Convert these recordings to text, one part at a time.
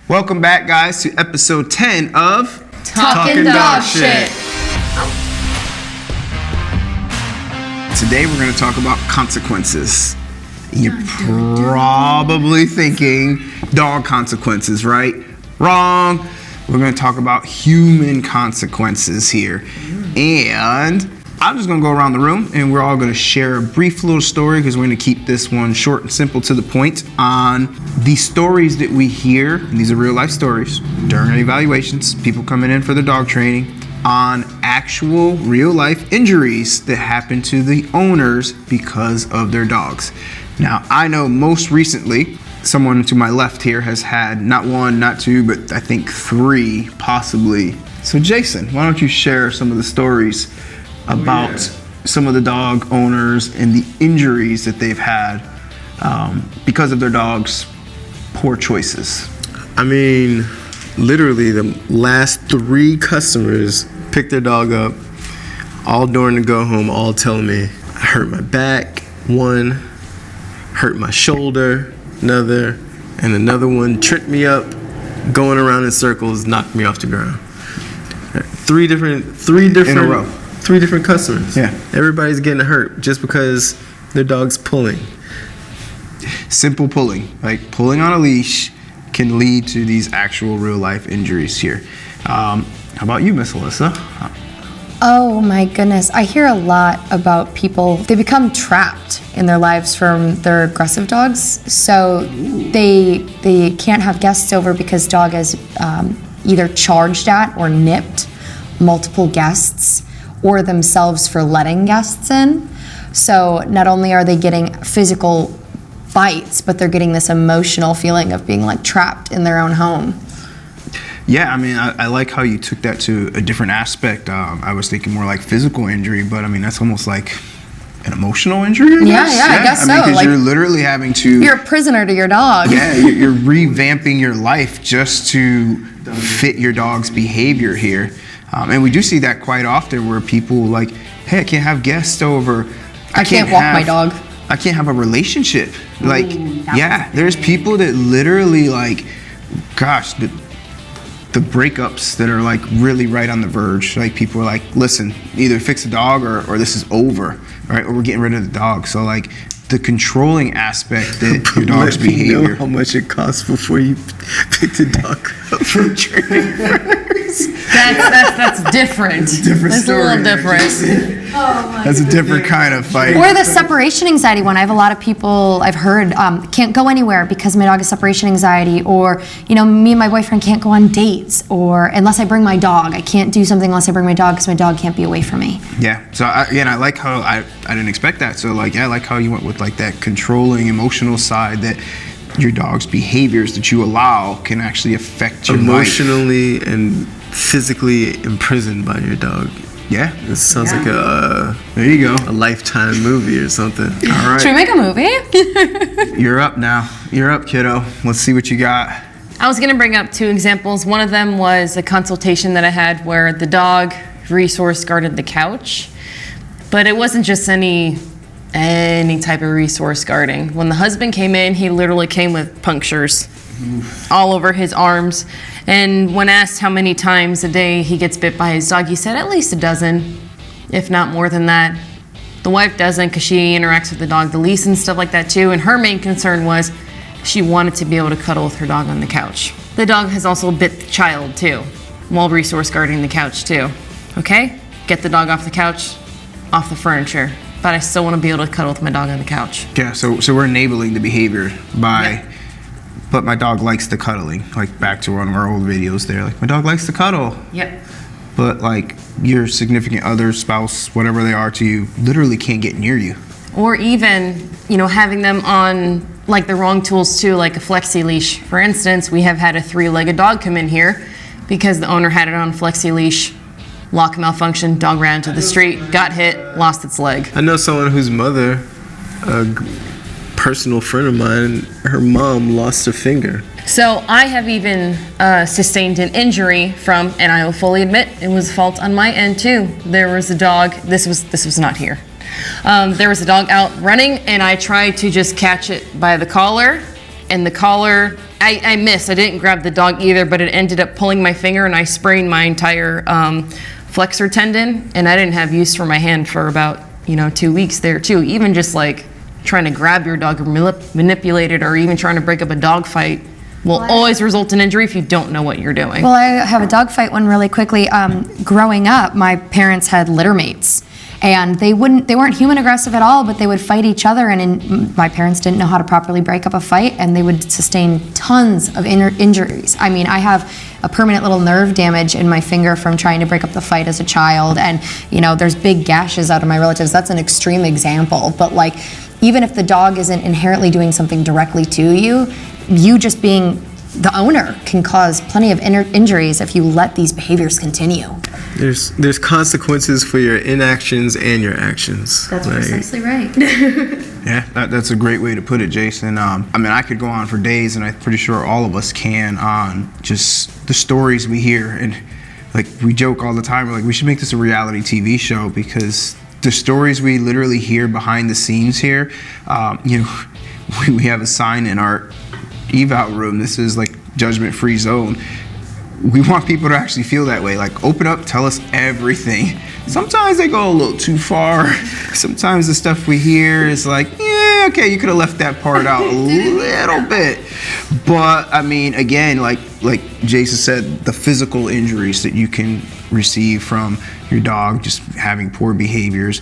Welcome back, guys, to episode 10 of Talking Dog Shit. Today we're going to talk about consequences. You're probably thinking dog consequences, right? Wrong. We're going to talk about human consequences here. And I'm just going to go around the room and we're all going to share a brief little story, because we're going to keep this one short and simple to the point, on the stories that we hear. And these are real life stories during our evaluations, people coming in for their dog training, on actual real life injuries that happen to the owners because of their dogs. Now, I know most recently, someone to my left here has had not one, not two, but I think 3 possibly. So Jason, why don't you share some of the stories about some of the dog owners and the injuries that they've had because of their dogs' poor choices? I mean, literally the last 3 customers picked their dog up, all during the go home, all telling me, I hurt my back, one, hurt my shoulder, another, and another one tripped me up, going around in circles, knocked me off the ground. 3 different in a row. 3 different customers. Yeah. Everybody's getting hurt just because their dog's pulling. Simple pulling, like pulling on a leash, can lead to these actual real life injuries here. How about you, Miss Alyssa? Oh my goodness. I hear a lot about people, they become trapped in their lives from their aggressive dogs. So they can't have guests over because dog is either charged at or nipped multiple guests, or themselves for letting guests in. So not only are they getting physical bites, but they're getting this emotional feeling of being like trapped in their own home. Yeah, I mean, I like how you took that to a different aspect. I was thinking more like physical injury, but I mean, that's almost like an emotional injury, I guess? I guess so. I mean, because like, you're literally having to... You're a prisoner to your dog. Yeah, you're revamping your life just to fit your dog's behavior here. And we do see that quite often, where people like, hey, I can't have guests over. I can't walk my dog. I can't have a relationship. Like, yeah, there's people that literally like, gosh, the breakups that are like really right on the verge. Like, people are like, listen, either fix the dog or this is over, right? Or we're getting rid of the dog. So like, the controlling aspect that your dog's behavior. You know how much it costs before you pick the dog up from training. That's different. Different that's story. A little different. That's a different kind of fight. Or the separation anxiety one. I have a lot of people I've heard can't go anywhere because my dog has separation anxiety, or me and my boyfriend can't go on dates, or unless I bring my dog. I can't do something unless I bring my dog because my dog can't be away from me. Yeah. So I like how I didn't expect that. So like, yeah, I like how you went with like that controlling emotional side, that your dog's behaviors that you allow can actually affect your emotionally life. And physically imprisoned by your dog. Yeah. It sounds like there you go, a Lifetime movie or something. All right. Should we make a movie? You're up now. You're up, kiddo. Let's see what you got. I was going to bring up 2 examples. One of them was a consultation that I had where the dog resource guarded the couch, but it wasn't just any type of resource guarding. When the husband came in, he literally came with punctures all over his arms. And when asked how many times a day he gets bit by his dog, he said at least a dozen, if not more than that. The wife doesn't, because she interacts with the dog, the lease and stuff like that too. And her main concern was she wanted to be able to cuddle with her dog on the couch. The dog has also bit the child too, while resource guarding the couch too. Okay? Get the dog off the couch, off the furniture. But I still want to be able to cuddle with my dog on the couch. Yeah, so we're enabling the behavior by, but my dog likes the cuddling. Like, back to one of our old videos there, like, my dog likes to cuddle. Yep. But like, your significant other, spouse, whatever they are to you, literally can't get near you. Or even, having them on like the wrong tools too, like a flexi leash. For instance, we have had a 3-legged dog come in here because the owner had it on flexi leash. Lock malfunctioned, dog ran into the street, got hit, lost its leg. I know someone whose mother, a personal friend of mine, her mom lost a finger. So I have even sustained an injury from, and I will fully admit it was a fault on my end too. There was a dog, this was not here. There was a dog out running and I tried to just catch it by the collar, and the collar I missed. I didn't grab the dog either, but it ended up pulling my finger, and I sprained my entire flexor tendon, and I didn't have use for my hand for about 2 weeks there too. Even just like trying to grab your dog or manipulate it, or even trying to break up a dog fight will always result in injury if you don't know what you're doing. Well, I have a dog fight one really quickly. Growing up, my parents had litter mates. And they weren't human aggressive at all, but they would fight each other, and my parents didn't know how to properly break up a fight, and they would sustain tons of injuries. I mean, I have a permanent little nerve damage in my finger from trying to break up the fight as a child, and there's big gashes out of my relatives. That's an extreme example, but like, even if the dog isn't inherently doing something directly to you, you just being the owner can cause plenty of injuries if you let these behaviors continue. There's consequences for your inactions and your actions. That's precisely right. Yeah, that's a great way to put it, Jason. I mean, I could go on for days, and I'm pretty sure all of us can, on just the stories we hear. And like, we joke all the time, we're like, we should make this a reality TV show, because the stories we literally hear behind the scenes here, we have a sign in our eval room. This is like judgment-free zone. We want people to actually feel that way. Like, open up, tell us everything. Sometimes they go a little too far. Sometimes the stuff we hear is like, yeah, okay, you could have left that part out a little bit. But I mean, again, like Jason said, the physical injuries that you can receive from your dog just having poor behaviors,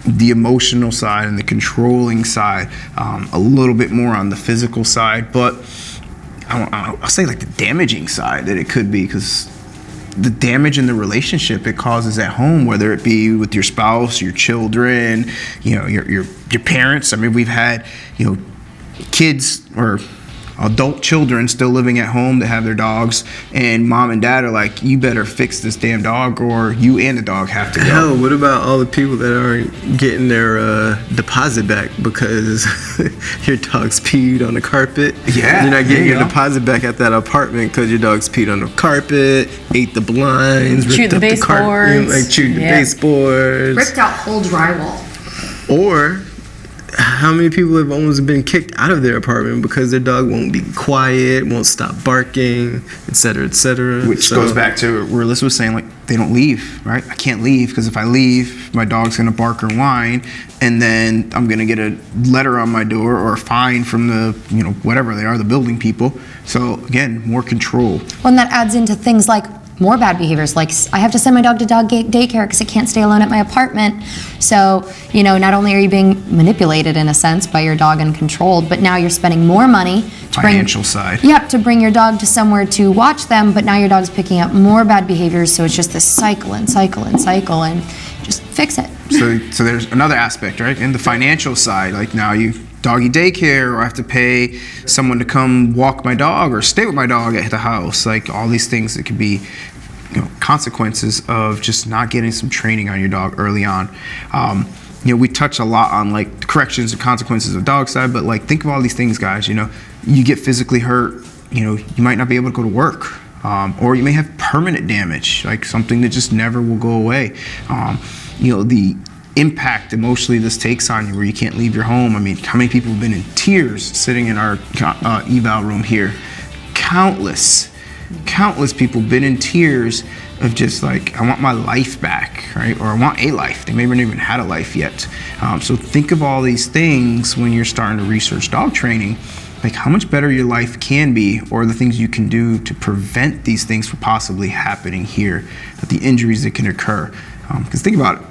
the emotional side and the controlling side, a little bit more on the physical side, but I'll say like the damaging side that it could be, because the damage in the relationship it causes at home, whether it be with your spouse, your children, your parents. I mean, we've had kids or adult children still living at home that have their dogs, and mom and dad are like, you better fix this damn dog or you and the dog have to go. Hell, what about all the people that aren't getting their deposit back because your dog's peed on the carpet? Yeah. You're not getting your deposit back at that apartment because your dog's peed on the carpet, ate the blinds, chewed the baseboards. Chewed the baseboards. Ripped out whole drywall. Or how many people have almost been kicked out of their apartment because their dog won't be quiet, won't stop barking, et cetera, et cetera. Which goes back to where Alyssa was saying, like, they don't leave, right? I can't leave because if I leave, my dog's gonna bark or whine, and then I'm gonna get a letter on my door or a fine from the, whatever they are, the building people. So again, more control. Well, and that adds into things like more bad behaviors, like I have to send my dog to dog daycare because it can't stay alone at my apartment. So, not only are you being manipulated in a sense by your dog and controlled, but now you're spending more money to Financial side. Yep, to bring your dog to somewhere to watch them, but now your dog's picking up more bad behaviors, so it's just this cycle and cycle and cycle, and just fix it. So there's another aspect, right? And the financial side, like now you doggy daycare, or I have to pay someone to come walk my dog or stay with my dog at the house. Like all these things that could be consequences of just not getting some training on your dog early on. We touch a lot on like the corrections and consequences of dog side, but like think of all these things, guys. You get physically hurt, you might not be able to go to work, or you may have permanent damage, like something that just never will go away. The impact emotionally this takes on you, where you can't leave your home. I mean, how many people have been in tears sitting in our eval room here? Countless people been in tears of just like, I want my life back, right? Or I want a life. They maybe never even had a life yet. So think of all these things when you're starting to research dog training, like how much better your life can be, or the things you can do to prevent these things from possibly happening here, the injuries that can occur. Because think about it.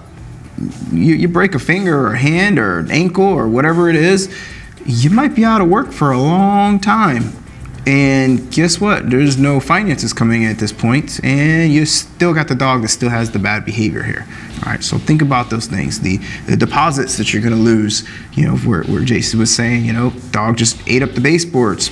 You break a finger or a hand or an ankle or whatever it is, you might be out of work for a long time. And guess what? There's no finances coming in at this point, and you still got the dog that still has the bad behavior here. All right, so think about those things. The deposits that you're gonna lose, where Jason was saying, dog just ate up the baseboards.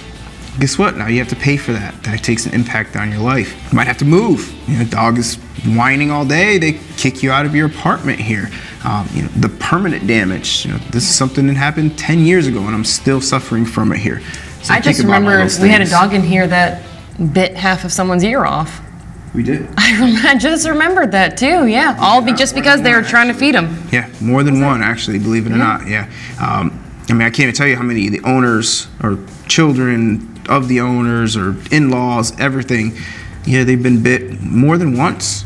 Guess what? Now you have to pay for that. That takes an impact on your life. You might have to move. Dog is whining all day. They kick you out of your apartment here. The permanent damage. This is something that happened 10 years ago, and I'm still suffering from it here. So I just remember we had a dog in here that bit half of someone's ear off. We did. I just remembered that too. Yeah, just because they were trying to feed him. Yeah, more than one actually. Believe it or not. Yeah. I can't even tell you how many of the owners or children of the owners or in-laws, everything, yeah, they've been bit more than once.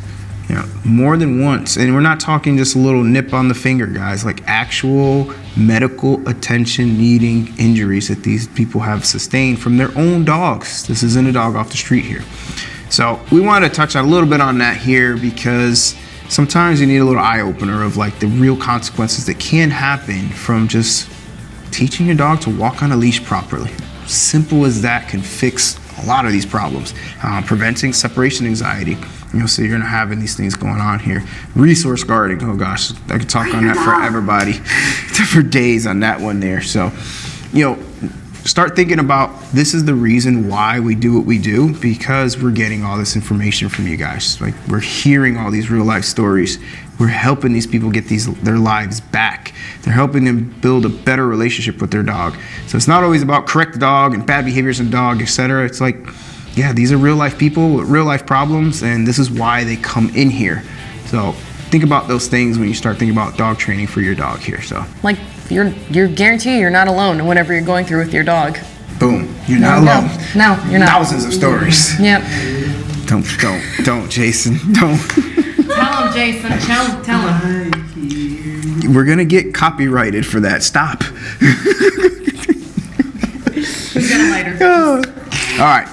More than once. And we're not talking just a little nip on the finger, guys, like actual medical attention needing injuries that these people have sustained from their own dogs. This isn't a dog off the street here. So we want to touch on a little bit on that here, because sometimes you need a little eye opener of like the real consequences that can happen from just teaching your dog to walk on a leash properly. Simple as that can fix a lot of these problems. Preventing separation anxiety. So you're not having these things going on here. Resource guarding. Oh gosh, I could talk on that for everybody for days on that one there. So, start thinking about, this is the reason why we do what we do, because we're getting all this information from you guys. Like, we're hearing all these real life stories. We're helping these people get their lives back. They're helping them build a better relationship with their dog. So it's not always about correct the dog and bad behaviors in the dog, etc. It's like, yeah, these are real life people with real life problems, and this is why they come in here. So think about those things when you start thinking about dog training for your dog here. So like, you're guaranteed you're not alone in whatever you're going through with your dog. Boom, you're not alone. No, you're not. Thousands of stories. Yep. Don't, Jason, don't. Tell him, Jason. Tell him. We're gonna get copyrighted for that. Stop. Who's got a lighter? All right.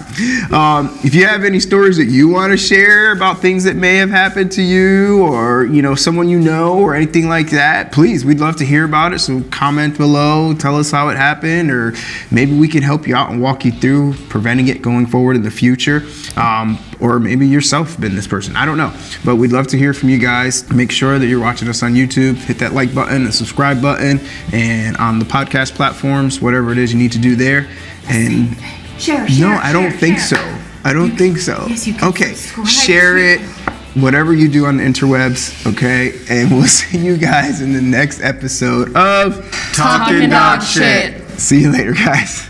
If you have any stories that you want to share about things that may have happened to you, or someone you know, or anything like that, please, we'd love to hear about it. So comment below, tell us how it happened, or maybe we can help you out and walk you through preventing it going forward in the future. Or maybe yourself been this person. I don't know. But we'd love to hear from you guys. Make sure that you're watching us on YouTube. Hit that like button and subscribe button, and on the podcast platforms, whatever it is you need to do there. And I don't think so. Yes, you can. Okay, share it, whatever you do on the interwebs, okay? And we'll see you guys in the next episode of Talking Dog Shit. See you later, guys.